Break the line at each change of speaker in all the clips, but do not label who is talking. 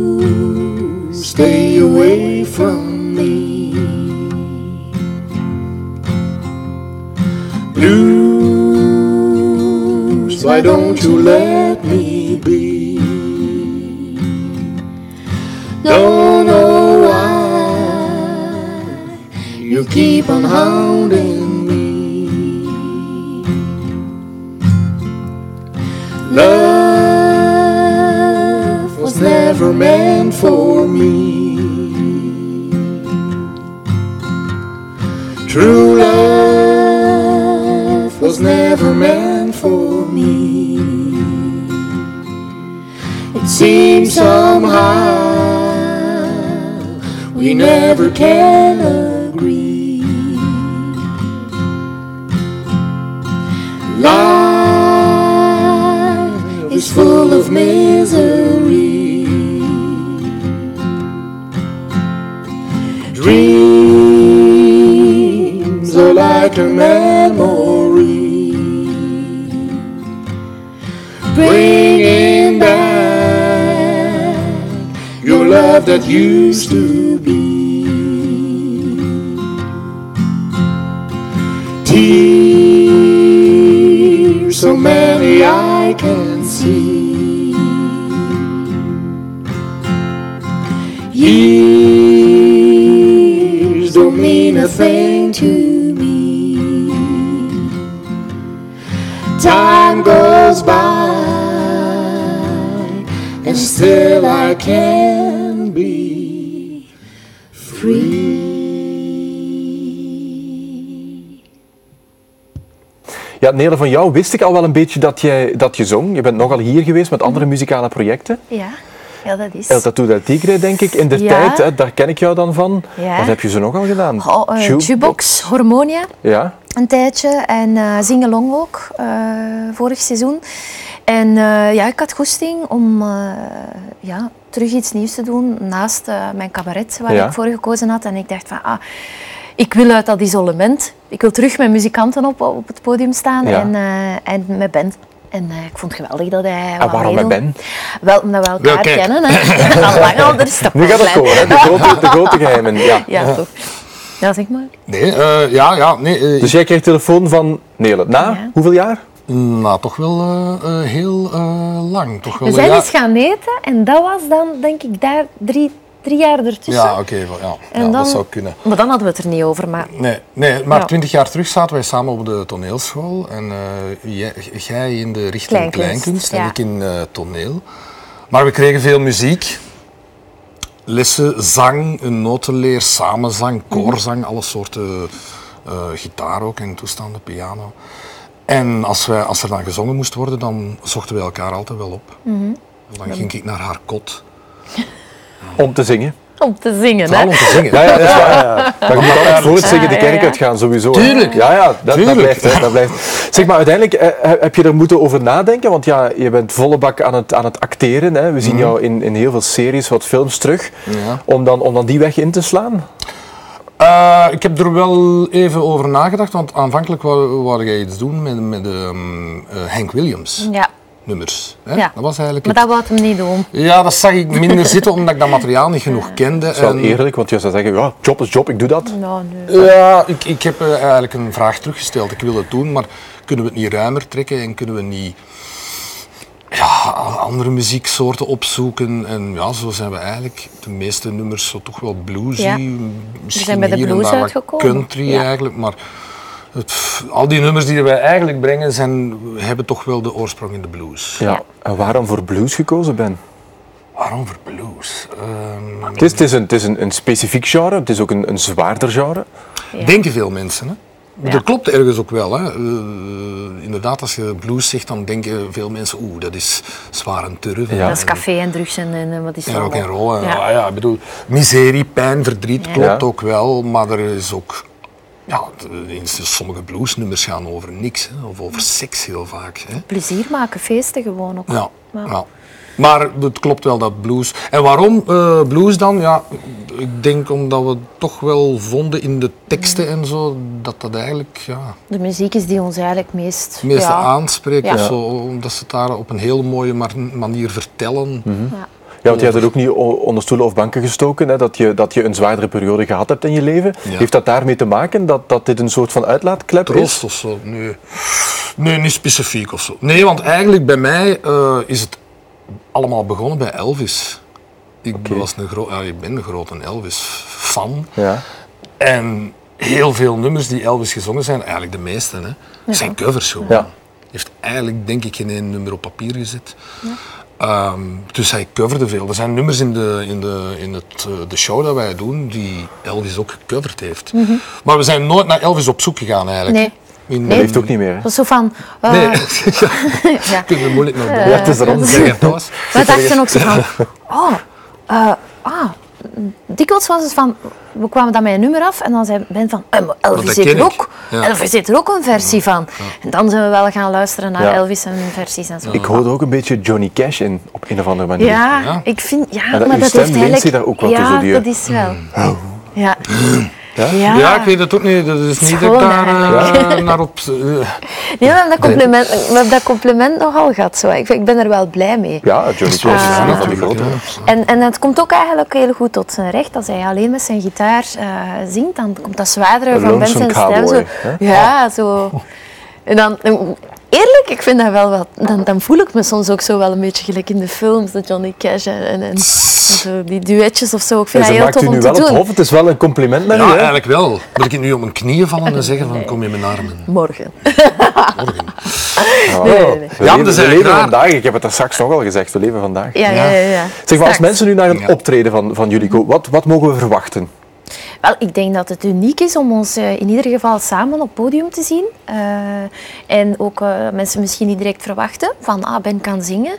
Blues, stay away from me. Blues, why don't you let me be? Don't know why you keep on hounding me. Love was never meant for me. True love was never meant for me. It seems somehow we never can agree. Life is full of misery. Dreams are like a memory, bringing back your love that used to be. Tears, so many I can see. Years don't mean a thing to me. Time goes by and still I can be free.
Ja, Nele, van jou wist ik al wel een beetje dat je zong. Je bent nogal hier geweest met andere muzikale projecten.
Ja, dat is.
El Tatu del Tigre, denk ik. In de tijd, hè, daar ken ik jou dan van.
Ja.
Wat heb je zo nogal gedaan?
Jukebox, Harmonia,
ja.
een tijdje. En Zingelong ook, vorig seizoen. En ik had goesting om terug iets nieuws te doen naast mijn cabaret waar ik voor gekozen had. En ik dacht van, ik wil uit dat isolement. Ik wil terug met muzikanten op het podium staan en met Ben. En ik vond het geweldig dat hij...
waarom met Ben?
Wel, omdat we elkaar kennen. Hè. Al lang al, er is toch
nu gaat het komen, hè? De grote geheimen.
Ja, toch. Ja, zeg maar.
Nee,
Dus jij kreeg telefoon van Nele. Hoeveel jaar?
Nou, toch wel heel lang. Toch wel,
we zijn eens gaan eten en dat was dan, denk ik, daar drie jaar ertussen.
Ja, oké. Dat zou kunnen.
Maar dan hadden we het er niet over. Maar...
Nee, maar 20 jaar terug zaten wij samen op de toneelschool. En jij in de richting kleinkunst en ik in toneel. Maar we kregen veel muziek. Lessen, zang, een notenleer, samenzang, koorzang, alle soorten gitaar ook en toestanden, piano. En als er dan gezongen moest worden, dan zochten we elkaar altijd wel op. Dan ging ik naar haar kot.
Om te zingen.
Om te zingen,
hè? Om te zingen. Ja, dat is waar. Maar je moet altijd voor het zingen de kerk uitgaan, sowieso.
Tuurlijk.
Dat blijft. Zeg maar, uiteindelijk heb je er moeten over nadenken, want je bent volle bak aan het acteren. Hè. We zien jou in heel veel series, wat films terug. Ja. Om dan die weg in te slaan?
Ik heb er wel even over nagedacht, want aanvankelijk wou jij iets doen met Hank Williams.
Ja.
Nummers. Hè? Dat was eigenlijk
maar dat wou hem niet doen.
Ja, dat zag ik minder zitten omdat ik dat materiaal niet genoeg kende.
Dat is wel eerlijk, want je zou zeggen, job is job, ik doe dat.
Nee. Ja, ik heb eigenlijk een vraag teruggesteld. Ik wil het doen, maar kunnen we het niet ruimer trekken en kunnen we niet andere muzieksoorten opzoeken? En zo zijn we eigenlijk de meeste nummers zo toch wel bluesy.
Ja.
Misschien
zijn bij de
hier
blues
en daar
uitgekomen.
Country eigenlijk, maar... al die nummers die wij eigenlijk brengen hebben toch wel de oorsprong in de blues.
Ja. En waarom voor blues gekozen, Ben?
Waarom voor blues?
Het is een specifiek genre, het is ook een zwaarder genre.
Ja. Denken veel mensen, hè? Dat klopt ergens ook wel. Hè? Inderdaad, als je blues zegt, dan denken veel mensen, dat is zwaar en turf.
Ja. Dat is café en drugs en wat is dat?
En rock'n'roll. Ik bedoel, miserie, pijn, verdriet klopt ook wel, maar er is ook Ja, in sommige bluesnummers gaan over niks, hè, of over seks heel vaak. Hè.
Plezier maken, feesten gewoon ook.
Ja. Maar het klopt wel dat blues... En waarom blues dan? Ja, ik denk omdat we toch wel vonden in de teksten en zo, dat eigenlijk... Ja,
de muziek is die ons eigenlijk meest
aanspreekt. Of zo, omdat ze het daar op een heel mooie manier vertellen.
Ja, want je hebt er ook niet onder stoelen of banken gestoken, hè, dat je een zwaardere periode gehad hebt in je leven. Ja. Heeft dat daarmee te maken dat dit een soort van uitlaatklep
Troost
is?
of zo? Nee, niet specifiek of zo. Nee, want eigenlijk bij mij is het allemaal begonnen bij Elvis. Ik ben een grote Elvis-fan. Ja. En heel veel nummers die Elvis gezongen zijn, eigenlijk de meeste, hè, zijn covers gewoon. Ja. Heeft eigenlijk, denk ik, geen één nummer op papier gezet. Ja. Dus hij coverde veel. Er zijn nummers in de show dat wij doen die Elvis ook gecoverd heeft. Maar we zijn nooit naar Elvis op zoek gegaan eigenlijk.
Nee.
Dat heeft ook niet meer. Hè?
Dat is zo van...
Nee, kun je moeilijk naar doen.
Ja, het is erom.
We dachten ook zo van... dikwijls was het van... We kwamen dan met een nummer af en dan zei Ben van... Elvis zit er ook. Elvis zit er ook een versie van. En dan zijn we wel gaan luisteren naar Elvis en versies en zo.
Ik hoorde ook een beetje Johnny Cash in, op een of andere manier.
Ja, ik vind... Ja,
maar dat heeft eigenlijk... daar ook wel tussen die...
Ja, dat is wel. Ja.
Ja, ik weet het ook niet. Dat is niet dat ik daar naar op...
Nee, we hebben dat compliment nogal gehad. Zo. Ik ben er wel blij mee.
Ja, Johnny Cash is een van die grote.
En het komt ook eigenlijk heel goed tot zijn recht. Als hij alleen met zijn gitaar zingt, dan komt dat zwaardere van Ben zijn stem. Zo. Ja, zo. En dan... Eerlijk, ik vind dat wel wat... Dan voel ik me soms ook zo wel een beetje gelijk in de films, de Johnny Cash en zo, die duetjes of zo. Ik vind dat heel tof om te doen.
Maakt u nu wel op hof? Het is wel een compliment naar u, hè?
Eigenlijk wel. Moet ik nu op mijn knieën vallen en zeggen van kom je in mijn armen?
Morgen.
Nee. We leven vandaag. Ik heb het er straks nog al gezegd. We leven vandaag.
Ja.
Zeg maar, als mensen nu naar een optreden van jullie komen, wat mogen we verwachten?
Wel, ik denk dat het uniek is om ons in ieder geval samen op het podium te zien. En ook mensen misschien niet direct verwachten van Ben kan zingen.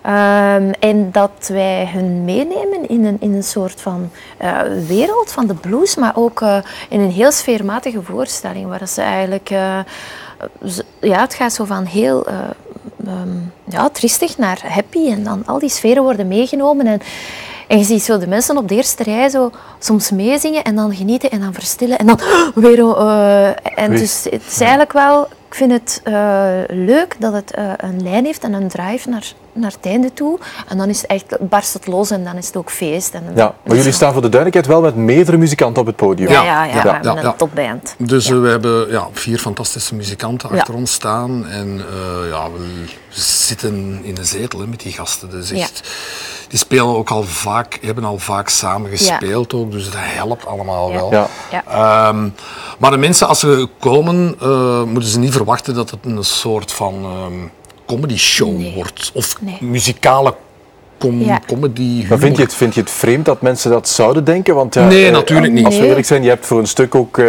Ja. En dat wij hun meenemen in een soort van wereld van de blues, maar ook in een heel sfeermatige voorstelling waar ze eigenlijk... het gaat zo van heel triestig naar happy en dan al die sferen worden meegenomen. En je ziet zo de mensen op de eerste rij zo soms meezingen en dan genieten en dan verstillen en dan weer... dus het is eigenlijk wel... Ik vind het leuk dat het een lijn heeft en een drive naar het einde toe. En dan is het echt, barst het los en dan is het ook feest.
Maar jullie staan voor de duidelijkheid wel met meerdere muzikanten op het podium.
Ja, met een topband.
Dus we hebben 4 fantastische muzikanten achter ons staan. En we zitten in de zetel met die gasten. Dus echt, die spelen ook hebben al vaak samen gespeeld ook. Dus dat helpt allemaal wel. Ja. Maar de mensen, als ze komen, moeten ze niet verwachten dat het een soort van comedy show wordt. Of muzikale comedy.
Maar vind je het vreemd dat mensen dat zouden denken? Want,
nee, natuurlijk niet.
Als we eerlijk zijn, je hebt voor een stuk ook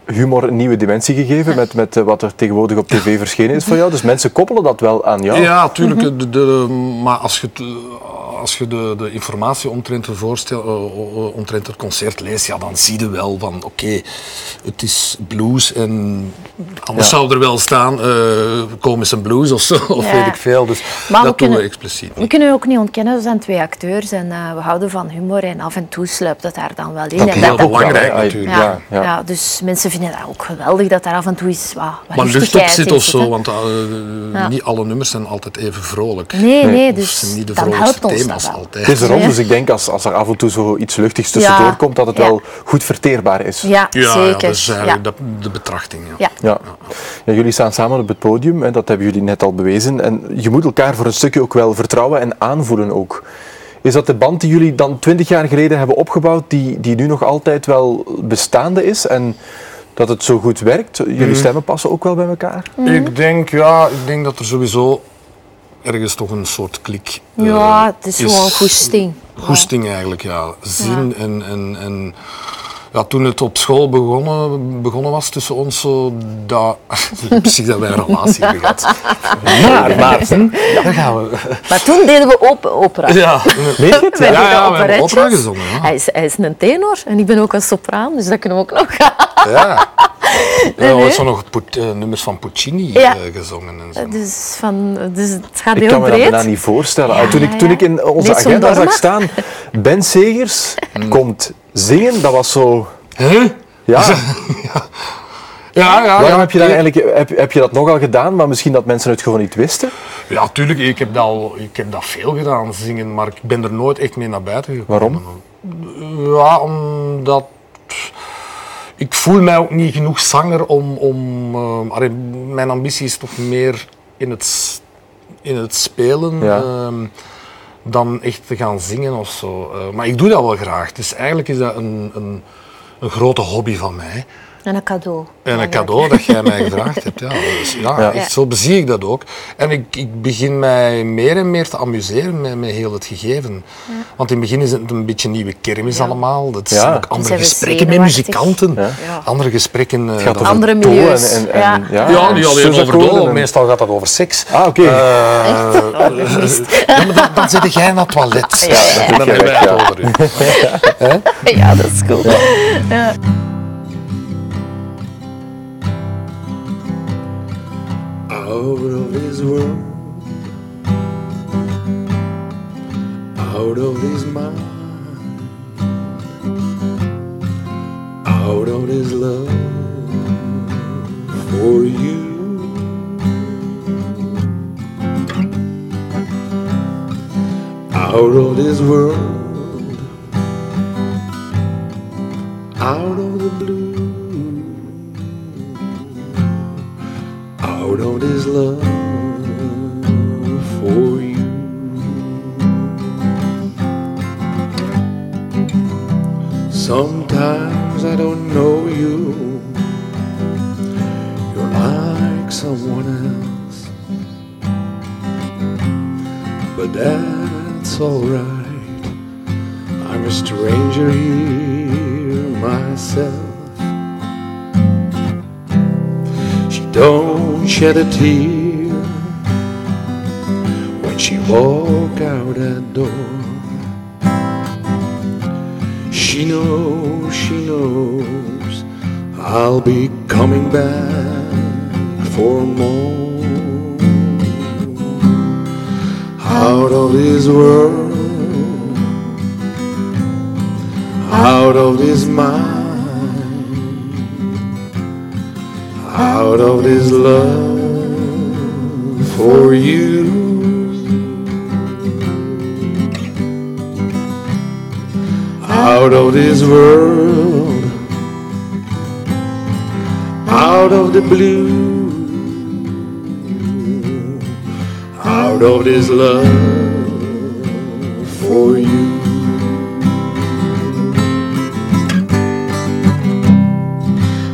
humor een nieuwe dimensie gegeven met wat er tegenwoordig op tv verschenen is voor jou. Dus mensen koppelen dat wel aan jou.
Ja, natuurlijk. Maar als je de informatie omtrent het concert leest, dan zie je wel van oké, het is blues en anders zou er wel staan komische blues of zo, of weet ik veel. Dus maar dat doen we expliciet.
We kunnen ook niet ontkennen, we zijn 2 acteurs en we houden van humor en af en toe sluipt het daar dan wel in.
Dat is heel belangrijk natuurlijk.
Ja, dus mensen vinden dat ook geweldig dat daar af en toe is
wat lucht op zit of zo, want niet alle nummers zijn altijd even vrolijk.
Nee, dus
niet de
dan helpt ons
thema's
dat wel.
altijd.
Het is erom, dus ik denk als er af en toe zo iets luchtigs tussendoor komt, dat het wel goed verteerbaar is.
Ja, zeker.
Dat is eigenlijk de betrachting.
Ja, jullie staan samen op het podium en dat hebben jullie net al bewezen. En je moet elkaar voor een stukje ook wel vertrouwen en aanvoelen ook. Is dat de band die jullie dan 20 jaar geleden hebben opgebouwd, die nu nog altijd wel bestaande is en dat het zo goed werkt? Jullie stemmen passen ook wel bij elkaar?
Ik denk dat er sowieso ergens toch een soort klik
het is gewoon goesting.
Goesting eigenlijk, ja. Zin en Ja, toen het op school begonnen was tussen ons, zo, precies dat wij een relatie hebben gehad.
Maar,
daar gaan we.
Maar toen deden we opera.
Ja,
weet je het?
we hebben opera gezongen. Ja.
Hij is een tenor en ik ben ook een sopraan, dus dat kunnen we ook nog gaan.
Ja. We hebben zo nog nummers van Puccini gezongen. En zo.
Dus het gaat
ik
heel
kan me dat
breed.
bijna niet voorstellen.
Ja,
Toen ik in onze
Nelson
agenda
Dorma.
zag staan, Ben Segers komt zingen, dat was zo...
Huh?
Ja.
Ja.
Heb je, daar eigenlijk, heb je dat nogal gedaan, maar misschien dat mensen het gewoon niet wisten?
Ja, tuurlijk. Ik heb dat veel gedaan, zingen, maar ik ben er nooit echt mee naar buiten gekomen.
Waarom?
Ja, omdat... Ik voel mij ook niet genoeg zanger om mijn ambitie is toch meer in het spelen dan echt te gaan zingen of zo. Maar ik doe dat wel graag. Dus eigenlijk is dat een grote hobby van mij.
En een cadeau.
En een cadeau dat jij mij gevraagd hebt. Ja, dus, echt, zo bezie ik dat ook. En ik begin mij meer en meer te amuseren met heel het gegeven. Ja. Want in het begin is het een beetje nieuwe kermis allemaal. Dat zijn ook andere gesprekken met muzikanten. Ja.
Andere
gesprekken.
Het gaat over
andere milieus.
Niet alleen over doel, meestal gaat dat over seks.
Ah, oké.
Dan zit jij naar het toilet.
Ja,
dan hebben wij het over u.
Ja, dat is cool. Ja.
Out of this world, out of this mind, out of this love for you. Out of this world, out of the blue. Out of this love for you. Sometimes I don't know you. You're like someone else, but that's alright. I'm a stranger here myself. Don't shed a tear when she walk out that door. She knows I'll be coming back for more. Out of this world, out of this mind, out of this love for you. Out of this world, out of the blue, out of this love for you.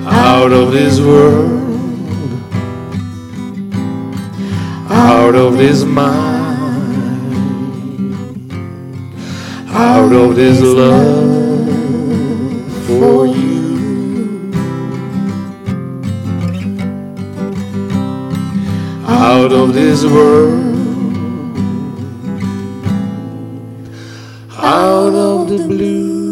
Out of this world, out of this mind, out of this love for you. Out of this world, out of the blue.